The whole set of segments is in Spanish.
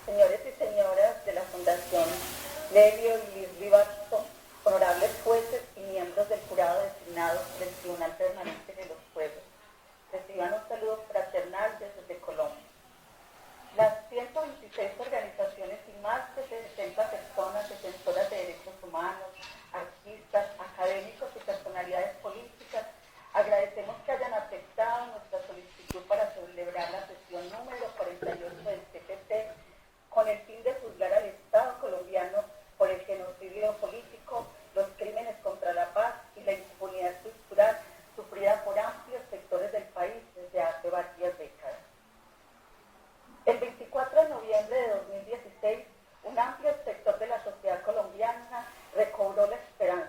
señores y señoras de la Fundación Lelio y Liz Rivasto, honorables jueces y miembros del jurado designado del Tribunal Permanente de los Pueblos, reciban un saludo fraternal desde Colombia. Las 126 organizaciones y más de 60 personas defensoras de derechos humanos, artistas, académicos y personalidades políticas agradecemos que hayan aceptado nuestra solicitud para celebrar la sesión número 48 del CPT con el fin de juzgar al Estado colombiano por el genocidio político, los crímenes contra la paz y la impunidad estructural sufrida por amplios sectores del país desde hace varias décadas. El 24 de noviembre de 2016, un amplio sector de la sociedad colombiana recobró la esperanza.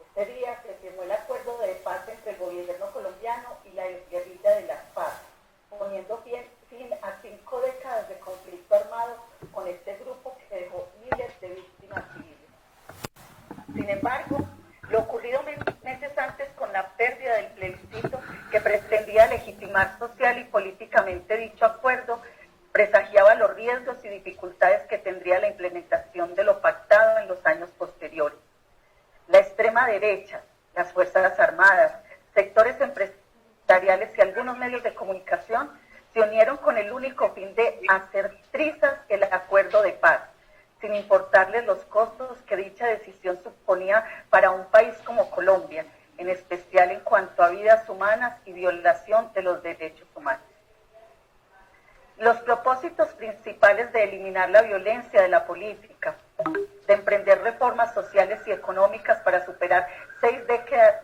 Este día se firmó el acuerdo de paz entre el gobierno colombiano y la guerrilla de las FARC, poniendo fin a 5 décadas de conflicto armado con este grupo que dejó miles de víctimas civiles. Sin embargo, lo ocurrido meses antes con la pérdida del plebiscito que pretendía legitimar social y políticamente dicho acuerdo, presagiaba los riesgos y dificultades que tendría la implementación de lo pactado en los años posteriores. La extrema derecha, las Fuerzas Armadas, sectores empresariales y algunos medios de comunicación se unieron con el único fin de hacer trizas el acuerdo de paz, sin importarles los costos que dicha decisión suponía para un país como Colombia, en especial en cuanto a vidas humanas y violación de los derechos humanos. Los propósitos principales de eliminar la violencia de la política, de emprender reformas sociales y económicas para superar 6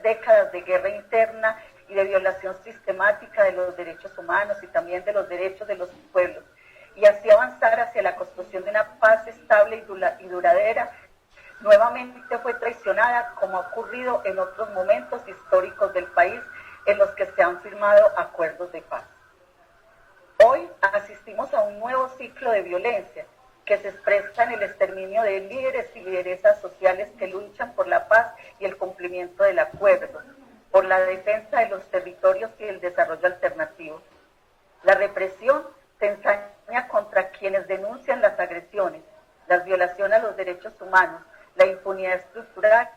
décadas de guerra interna y de violación sistemática de los derechos humanos y también de los derechos de los pueblos, y así avanzar hacia la construcción de una paz estable y duradera, nuevamente fue traicionada, como ha ocurrido en otros momentos históricos del país en los que se han firmado acuerdos de paz. Hoy asistimos a un nuevo ciclo de violencia que se expresa en el exterminio de líderes y lideresas sociales que luchan por la paz y el cumplimiento del acuerdo, por la defensa de los territorios y el desarrollo alternativo. La represión se ensaña contra quienes denuncian las agresiones, las violaciones a los derechos humanos, la impunidad estructural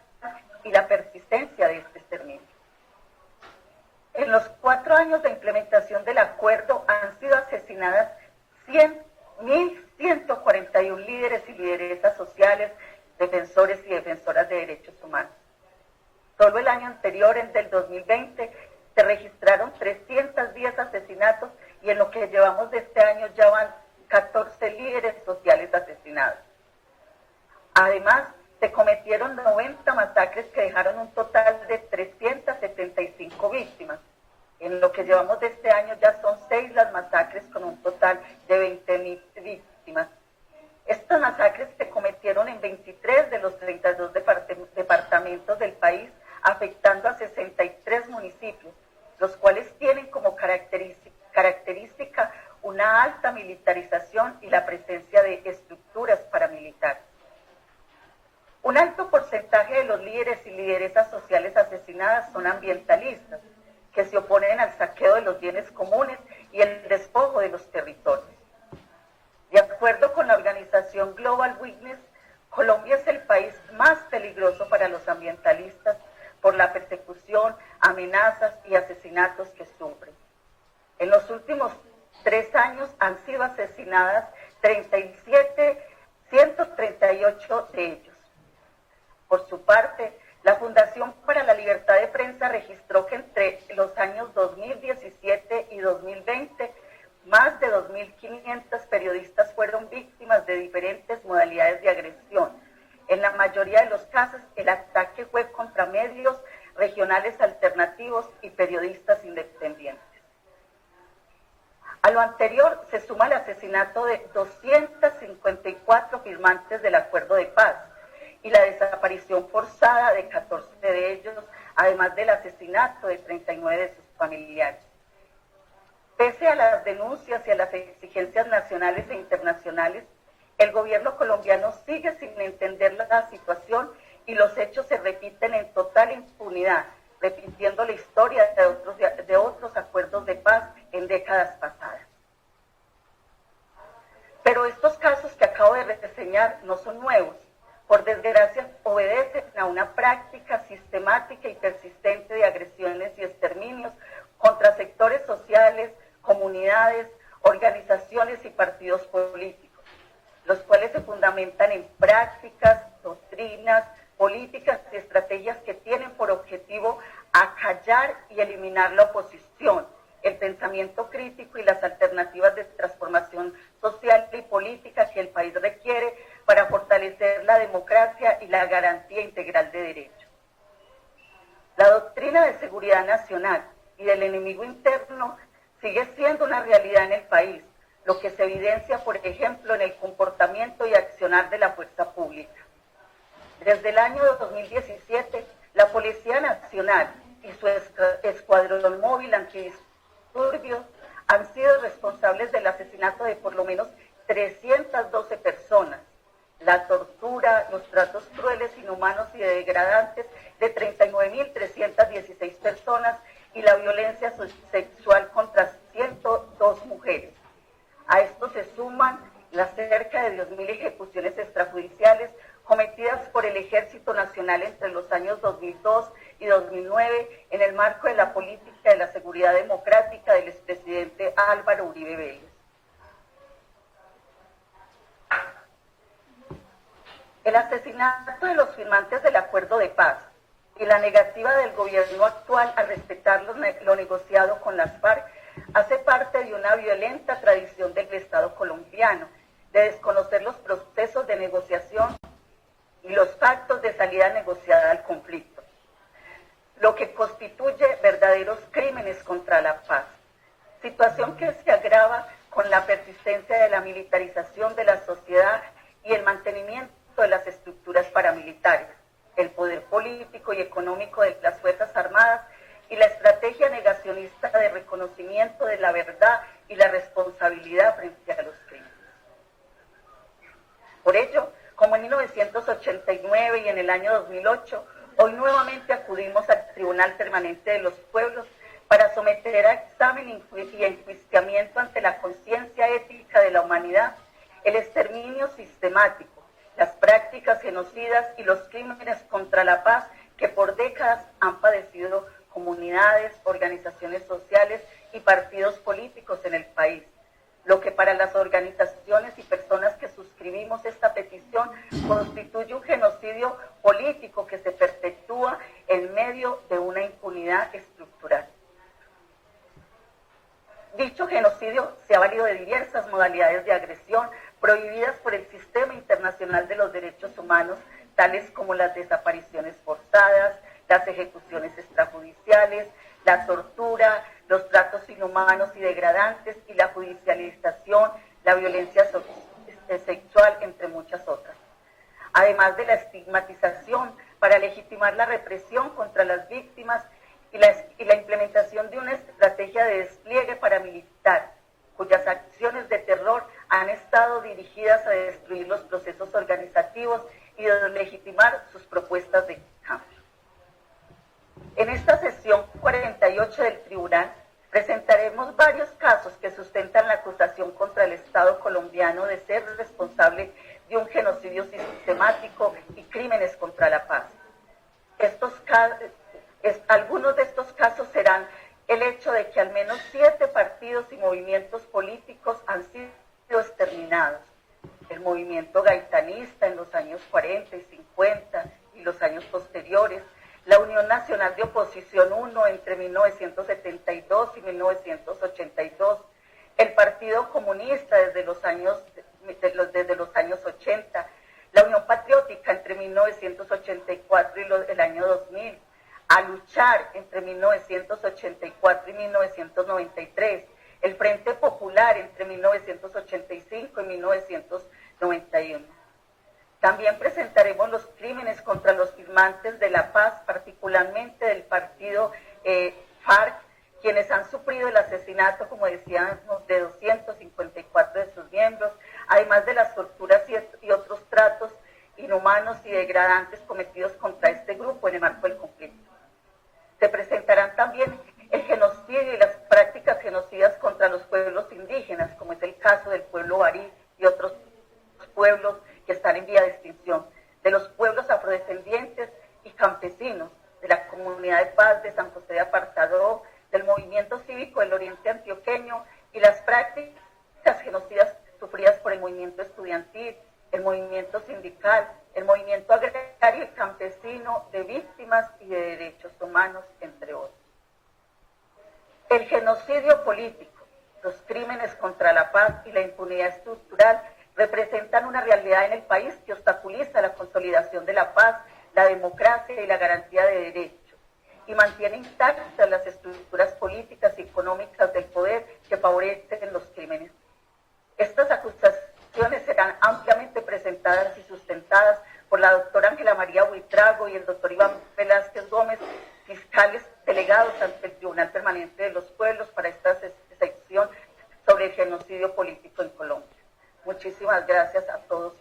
y la persistencia de este exterminio. En los 4 años de implementación del acuerdo han sido asesinadas 1.141 líderes y lideresas sociales, defensores y defensoras de derechos humanos. Solo el año anterior, en el 2020, se registraron 310 asesinatos y en lo que llevamos de este año ya van 14 líderes sociales asesinados. Además, se cometieron 90 masacres que dejaron un total de 375 víctimas. En lo que llevamos de este año ya son 6 las masacres con un total de 20.000 víctimas. Estas masacres se cometieron en 23 de los 32 departamentos del país, afectando a 63 municipios, los cuales tienen como característica una alta militarización y la presencia de estructuras paramilitares. Un alto porcentaje de los líderes y lideresas sociales asesinadas son ambientalistas, que se oponen al saqueo de los bienes comunes y el despojo de los territorios. De acuerdo con la organización Global Witness, Colombia es el país más peligroso para los ambientalistas por la persecución, amenazas y asesinatos que sufren. En los últimos 3 años han sido asesinadas 138 de ellos. Por su parte, la Fundación para la Libertad de Prensa registró que entre los años 2017 y 2020, más de 2.500 periodistas fueron víctimas de diferentes modalidades de agresión. En la mayoría de los casos, el ataque fue contra medios regionales alternativos y periodistas independientes. A lo anterior se suma el asesinato de 254 firmantes del acuerdo de paz y la desaparición forzada de 14 de ellos, además del asesinato de 39 de sus familiares. Pese a las denuncias y a las exigencias nacionales e internacionales, el gobierno colombiano sigue sin entender la situación y los hechos se repiten en total impunidad, repitiendo la historia de otros acuerdos de paz en décadas pasadas. Pero Pero estos casos que acabo de reseñar no son nuevos. Por desgracia, obedecen a una práctica sistemática y persistente de agresiones y exterminios contra sectores sociales, comunidades, organizaciones y partidos políticos, los cuales se fundamentan en prácticas, doctrinas, políticas y estrategias que tienen por objetivo acallar y eliminar la oposición, el pensamiento crítico y las alternativas de transformación social y política que el país requiere para fortalecer la democracia y la garantía integral de derechos. La doctrina de seguridad nacional y del enemigo interno sigue siendo una realidad en el país, lo que se evidencia, por ejemplo, en el comportamiento y accionar de la fuerza pública. Desde el año 2017, la Policía Nacional y su escuadrón móvil antidisturbios han sido responsables del asesinato de por lo menos 312 personas, la tortura, los tratos crueles, inhumanos y degradantes de 39.316 personas y la violencia sexual contra 102 mujeres. A esto se suman las cerca de 10.000 ejecuciones extrajudiciales cometidas por el Ejército Nacional entre los años 2002 y 2009 en el marco de la política de la seguridad democrática del expresidente Álvaro Uribe Vélez. El asesinato de los firmantes del acuerdo de paz y la negativa del gobierno actual a respetar lo negociado con las FARC hace parte de una violenta tradición del Estado colombiano de desconocer los procesos de negociación y los pactos de salida negociada al conflicto, lo que constituye verdaderos crímenes contra la paz, situación que se agrava con la persistencia de la militarización de la sociedad y el mantenimiento de las estructuras paramilitares, el poder político y económico de las Fuerzas Armadas y la estrategia negacionista de reconocimiento de la verdad y la responsabilidad frente a los crímenes. Por ello, como en 1989 y en el año 2008, hoy nuevamente acudimos al Tribunal Permanente de los Pueblos para someter a examen y enjuiciamiento ante la conciencia ética de la humanidad el exterminio sistemático, las prácticas genocidas y los crímenes contra la paz que por décadas han padecido comunidades, organizaciones sociales y partidos políticos en el país, lo que para las organizaciones y personas que suscribimos esta petición constituye un genocidio político que se perpetúa en medio de una impunidad estructural. Dicho genocidio se ha valido de diversas modalidades de agresión prohibidas por el Sistema Internacional de los Derechos Humanos, tales como las desapariciones forzadas, las ejecuciones extrajudiciales, la tortura, los tratos inhumanos y degradantes y la judicialización, la violencia sexual, entre muchas otras. Además de la estigmatización para legitimar la represión contra las víctimas y la implementación de una estrategia de despliegue paramilitar, cuyas acciones de terror han estado dirigidas a destruir los procesos organizativos y deslegitimar sus propuestas de cambio. En esta sesión 48 del Tribunal presentaremos varios casos que sustentan la acusación contra el Estado colombiano de ser responsable de un genocidio sistemático y crímenes contra la paz. Algunos de estos casos serán el hecho de que al menos 7 partidos y movimientos políticos han sido exterminados. El movimiento gaitanista en los años 40 y 50 y los años posteriores, la Unión Nacional de Oposición 1 entre 1972 y 1982, el Partido Comunista desde los años 80, la Unión Patriótica entre 1984 y el año 2000, a luchar entre 1984 y 1993, el Frente Popular entre 1985 y 1991. También presentaremos los crímenes contra los firmantes de la paz, particularmente del partido FARC, quienes han sufrido el asesinato, como decíamos, de 254 de sus miembros, además de las torturas y otros tratos inhumanos y degradantes cometidos contra este grupo en el marco del conflicto. Se presentarán también el genocidio y las prácticas genocidas contra los pueblos indígenas, como es el caso del pueblo Barí y otros el movimiento estudiantil, el movimiento sindical, el movimiento agrario y campesino de víctimas y de derechos humanos, entre otros. El genocidio político, los crímenes contra la paz y la impunidad estructural representan una realidad en el país que obstaculiza la consolidación de la paz, la democracia y la garantía de derechos, y mantiene intactas las estructuras políticas y económicas del poder que favorecen los crímenes. Estas acusaciones serán ampliamente presentadas y sustentadas por la doctora Ángela María Buitrago y el doctor Iván Velázquez Gómez, fiscales delegados ante el Tribunal Permanente de los Pueblos para esta sección sobre el genocidio político en Colombia. Muchísimas gracias a todos